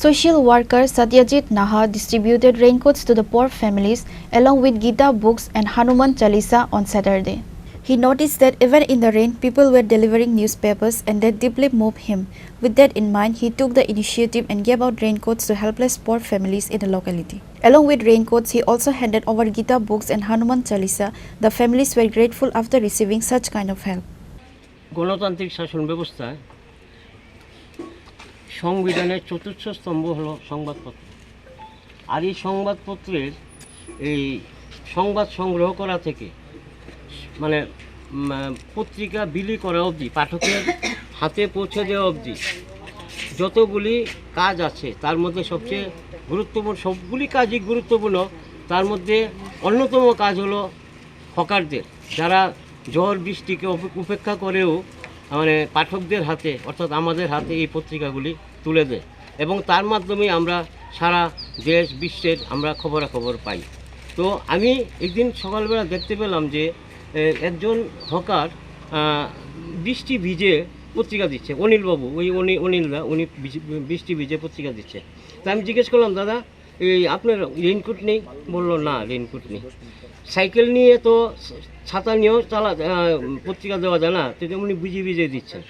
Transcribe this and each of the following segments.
Social worker Satyajit Naha distributed raincoats to the poor families along with Gita books and Hanuman Chalisa on Saturday. He noticed that even in the rain, people were delivering newspapers and that deeply moved him. With that in mind, he took the initiative and gave out raincoats to helpless poor families in the locality. Along with raincoats, he also handed over Gita books and Hanuman Chalisa. The families were grateful after receiving such kind of help. গণতান্ত্রিক শাসন ব্যবস্থায় সংবিধানের চতুর্থ স্তম্ভ হলো সংবাদপত্র। আর এই সংবাদপত্রের এই সংবাদ সংগ্রহ করা থেকে মানে পত্রিকা বিলি করা অবধি, পাঠকের হাতে পৌঁছে দেওয়া অবধি যতগুলি কাজ আছে তার মধ্যে সবচেয়ে গুরুত্বপূর্ণ, সবগুলি কাজই গুরুত্বপূর্ণ, তার মধ্যে অন্যতম কাজ হলো হকারদের, যারা ঝড় বৃষ্টিকে উপেক্ষা করেও মানে পাঠকদের হাতে অর্থাৎ আমাদের হাতে এই পত্রিকাগুলি তুলে দেয় এবং তার মাধ্যমে আমরা সারা দেশ বিশ্বের আমরা খবরাখবর পাই। তো আমি একদিন সকালবেলা দেখতে পেলাম যে একজন হকার বৃষ্টি ভিজে পত্রিকা দিচ্ছে, অনিলবাবু, অনিলদা, উনি বৃষ্টি ভিজে পত্রিকা দিচ্ছে। তা আমি জিজ্ঞেস করলাম, দাদা এই আপনার রেইনকোট নেই? বললো না, রেইনকোট নেই। সাইকেল নিয়ে তো ছাতা নিয়েও পত্রিকা দেওয়া যায় না, তো উনি ভিজে দিচ্ছেন।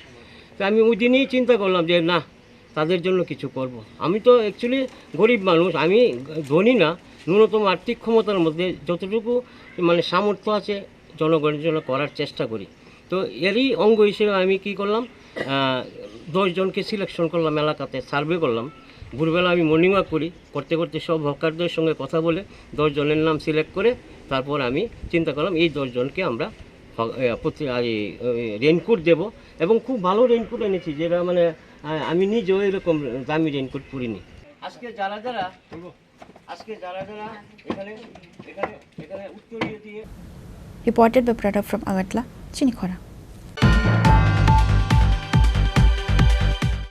তো আমি ওই দিনই চিন্তা করলাম যে না, তাদের জন্য কিছু করব। আমি তো অ্যাকচুয়ালি গরিব মানুষ, আমি ধনী না, ন্যূনতম আর্থিক ক্ষমতার মধ্যে যতটুকু মানে সামর্থ্য আছে জনগণের জন্য করার চেষ্টা করি। তো এরই অঙ্গ হিসেবে আমি কি করলাম, 10 জনকে সিলেকশন করলাম, এলাকাতে সার্ভে করলাম। ভোরবেলা আমি মর্নিং ওয়াক করতে করতে সব হকারদের সঙ্গে কথা বলে 10 জনের নাম সিলেক্ট করে তারপর আমি চিন্তা করলাম এই 10 জনকে আমরা রেইনকোট দেব এবং খুব ভালো রেইনকোট এনেছি, যেটা মানে আমি নিজেও এরকম দামি রেইনকোট পরিনি। আজকে যারা এখানে উত্তরীয় দিয়ে। Reported by Pradap from Agatla, Chinikhora.